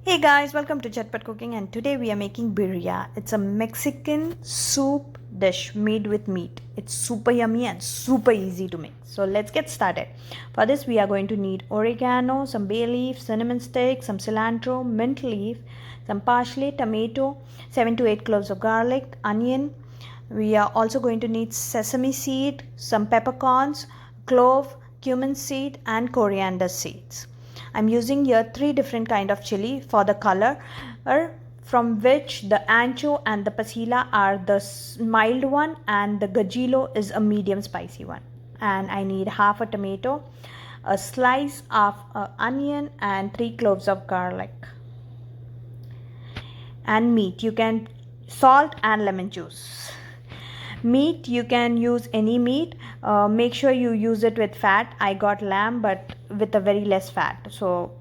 Hey guys, welcome to Chatpat Cooking, and today we are making birria. It's a Mexican soup dish made with meat. It's super yummy and super easy to make. So let's get started. For this we are going to need oregano, some bay leaf, cinnamon stick, some cilantro, mint leaf, some parsley, tomato, 7 to 8 cloves of garlic, onion. We are also going to need sesame seed, some peppercorns, clove, cumin seed and coriander seeds. I'm using here 3 different kind of chili for the color, from which the ancho and the pasilla are the mild one and the guajillo is a medium spicy one. And I need half a tomato, a slice of onion and 3 cloves of garlic. And meat, you can salt and lemon juice. Meat, you can use any meat. Make sure you use it with fat. I got lamb but with a very less fat, so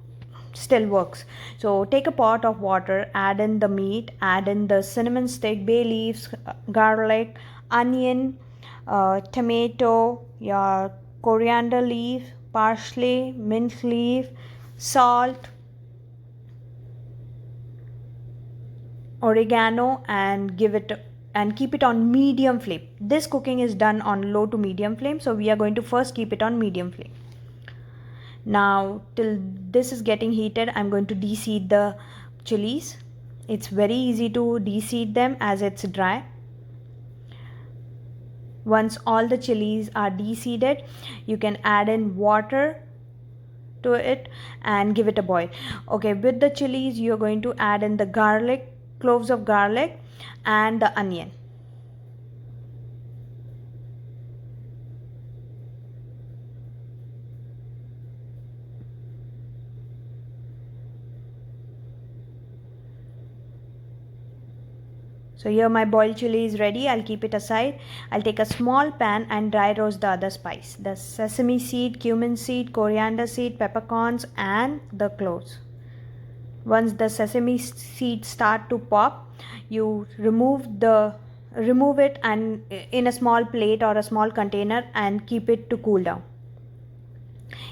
still works. So take a pot of water, add in the meat, add in the cinnamon stick, bay leaves, garlic, onion, tomato, your coriander leaf, parsley, mint leaf, salt, oregano, and keep it on medium flame. This cooking is done on low to medium flame, so we are going to first keep it on medium flame. Now till this is getting heated, I'm going to de-seed the chilies. It's very easy to de-seed them as it's dry. Once all the chilies are de-seeded, you can add in water to it and give it a boil. Okay, with the chilies you're going to add in the garlic, cloves of garlic and the onion. So here my boiled chili is ready. I'll keep it aside. I'll take a small pan and dry roast the other spice, the sesame seed, cumin seed, coriander seed, peppercorns and the cloves. Once the sesame seeds start to pop, you remove it and in a small plate or a small container and keep it to cool down.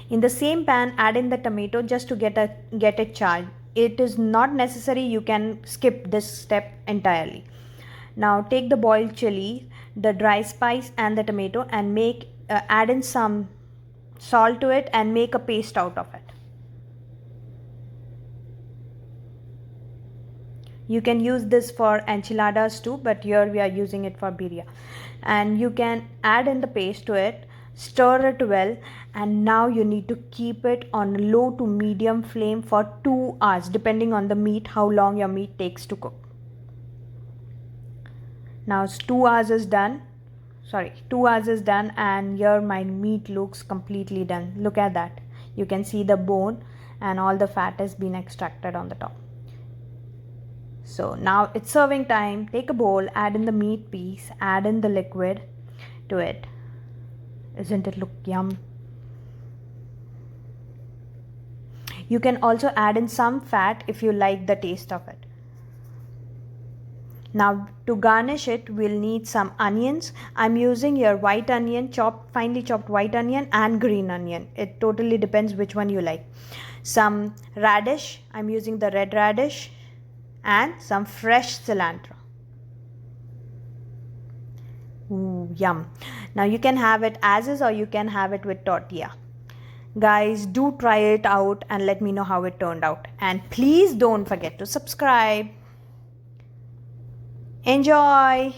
In the same pan, add in the tomato just to get it charred. It is not necessary, you can skip this step entirely. Now take the boiled chili, the dry spice and the tomato and add in some salt to it and make a paste out of it. You can use this for enchiladas too, but here we are using it for birria. And you can add in the paste to it, stir it well, and now you need to keep it on low to medium flame for 2 hours, depending on the meat, how long your meat takes to cook. Now 2 hours is done. 2 hours is done and here my meat looks completely done. Look at that. You can see the bone and all the fat has been extracted on the top. So now it's serving time. Take a bowl, add in the meat piece, add in the liquid to it. Isn't it look yum? You can also add in some fat if you like the taste of it. Now to garnish it, we'll need some onions. I'm using here white onion, finely chopped white onion and green onion. It totally depends which one you like. Some radish, I'm using the red radish, and some fresh cilantro. Ooh, yum. Now you can have it as is or you can have it with tortilla. Guys, do try it out and let me know how it turned out. And please don't forget to subscribe. Enjoy!